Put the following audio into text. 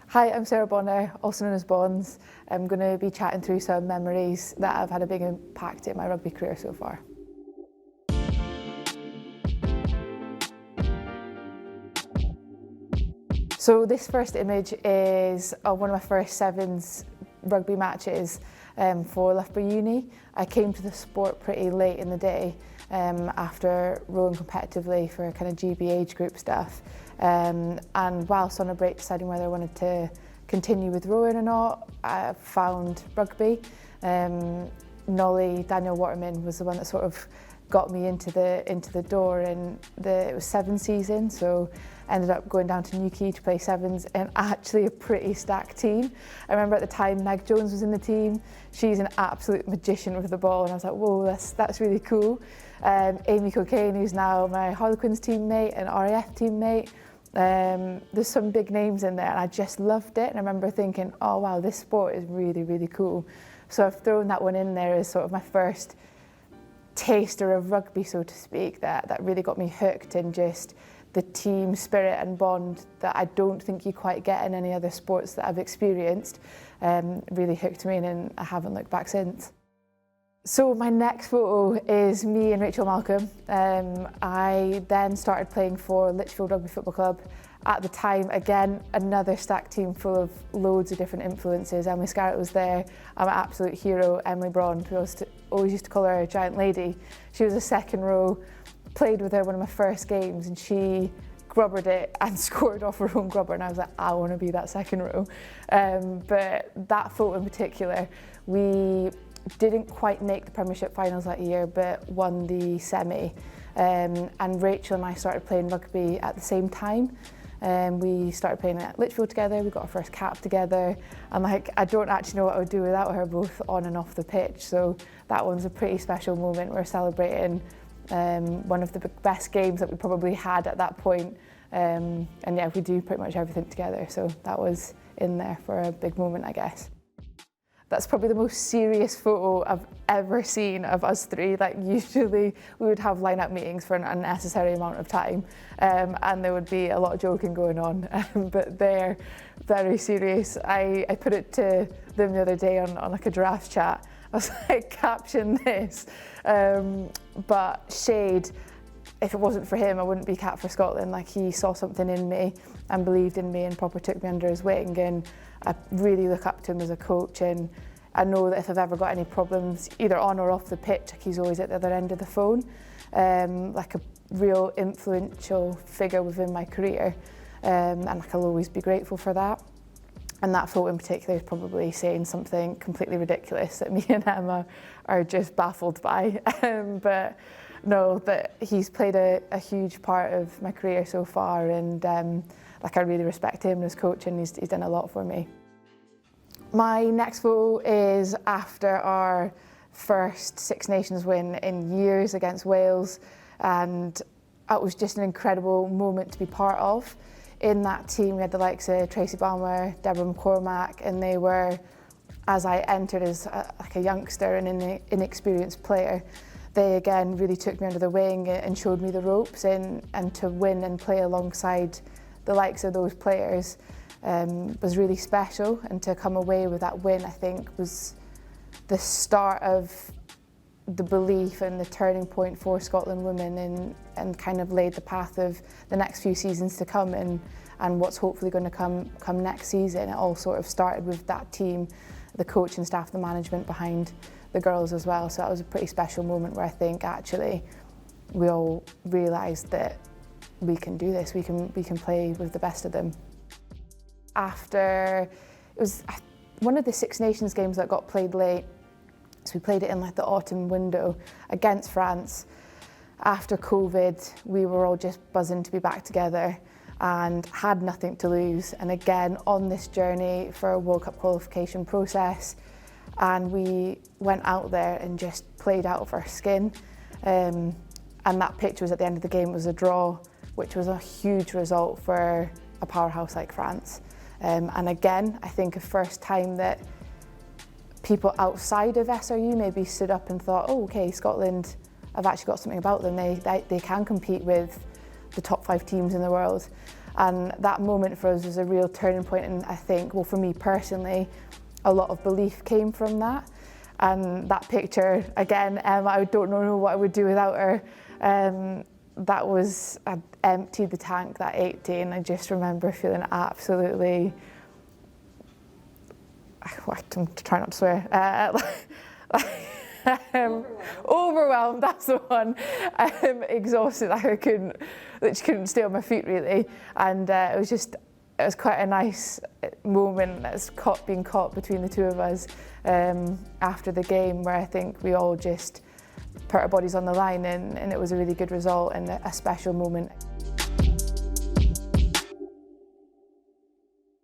Hi, I'm Sarah Bonar, also known as Bons. I'm going to be chatting through some memories that have had a big impact in my rugby career so far. So this first image is of one of my first sevens rugby matches for Loughborough Uni. I came to the sport pretty late in the day after rowing competitively for kind of GB age group stuff. And whilst on a break deciding whether I wanted to continue with rowing or not, I found rugby. Nolly, Daniel Waterman was the one that sort of got me into the door, and it was seven season, so ended up going down to Newquay to play sevens, and actually a pretty stacked team. I remember at the time Meg Jones was in the team. She's an absolute magician with the ball, and I was like, whoa, that's really cool. Amy Cocaine, who's now my Harlequins teammate and RAF teammate. There's some big names in there, and I just loved it. And I remember thinking, oh wow, this sport is really, really cool. So I've thrown that one in there as sort of my first taster of rugby, so to speak, that really got me hooked in just the team spirit and bond that I don't think you quite get in any other sports that I've experienced. Really hooked me in, and I haven't looked back since. So my next photo is me and Rachel Malcolm. I then started playing for Litchfield Rugby Football Club. At the time, again, another stacked team full of loads of different influences. Emily Scarlett was there. I'm an absolute hero, Emily Brond. We always used to call her a giant lady. She was a second row, played with her one of my first games, and she grubbered it and scored off her own grubber, and I was like, I want to be that second row. But that photo in particular, we didn't quite make the Premiership finals that year, but won the semi. And Rachel and I started playing rugby at the same time. We started playing at Litchfield together, we got our first cap together, and I don't actually know what I would do without her, both on and off the pitch. So that one's a pretty special moment. We're celebrating one of the best games that we probably had at that point. And yeah, we do pretty much everything together. So that was in there for a big moment, I guess. That's probably the most serious photo I've ever seen of us three. Usually we would have line-up meetings for an unnecessary amount of time, and there would be a lot of joking going on, but they're very serious. I put it to them the other day on a draft chat. I was like, caption this, but Shade, if it wasn't for him, I wouldn't be cap for Scotland. He saw something in me and believed in me and proper took me under his wing, and I really look up to him as a coach, and I know that if I've ever got any problems, either on or off the pitch, he's always at the other end of the phone, like a real influential figure within my career, and I'll always be grateful for that. And that photo in particular is probably saying something completely ridiculous that me and Emma are just baffled by, but no, that he's played a huge part of my career so far, and I really respect him as coach, and he's done a lot for me. My next photo is after our first Six Nations win in years against Wales, and it was just an incredible moment to be part of. In that team we had the likes of Tracy Balmer, Deborah McCormack, and they were, as I entered as a youngster and an inexperienced player, they again really took me under the wing and showed me the ropes, and to win and play alongside the likes of those players was really special, and to come away with that win, I think, was the start of the belief and the turning point for Scotland women, and kind of laid the path of the next few seasons to come, and what's hopefully going to come next season. It all sort of started with that team, the coach and staff, the management behind the girls as well. So that was a pretty special moment where I think actually we all realised that we can do this, we can play with the best of them. After, it was one of the Six Nations games that got played late, so we played it in the autumn window against France. After COVID, we were all just buzzing to be back together and had nothing to lose. And again, on this journey for a World Cup qualification process, and we went out there and just played out of our skin. And that pitch was, at the end of the game, was a draw, which was a huge result for a powerhouse like France. And again, I think a first time that people outside of SRU maybe stood up and thought, oh, okay, Scotland have actually got something about them. They can compete with the top 5 teams in the world. And that moment for us was a real turning point, and I think, well, for me personally, a lot of belief came from that. And that picture, again, I don't know what I would do without her. That was, I emptied the tank that 8 day, and I just remember feeling absolutely, I'm trying not to swear, overwhelmed, that's the one. Exhausted, I couldn't stay on my feet really. And it was quite a nice moment that's being caught between the two of us after the game, where I think we all just put our bodies on the line, and it was a really good result and a special moment.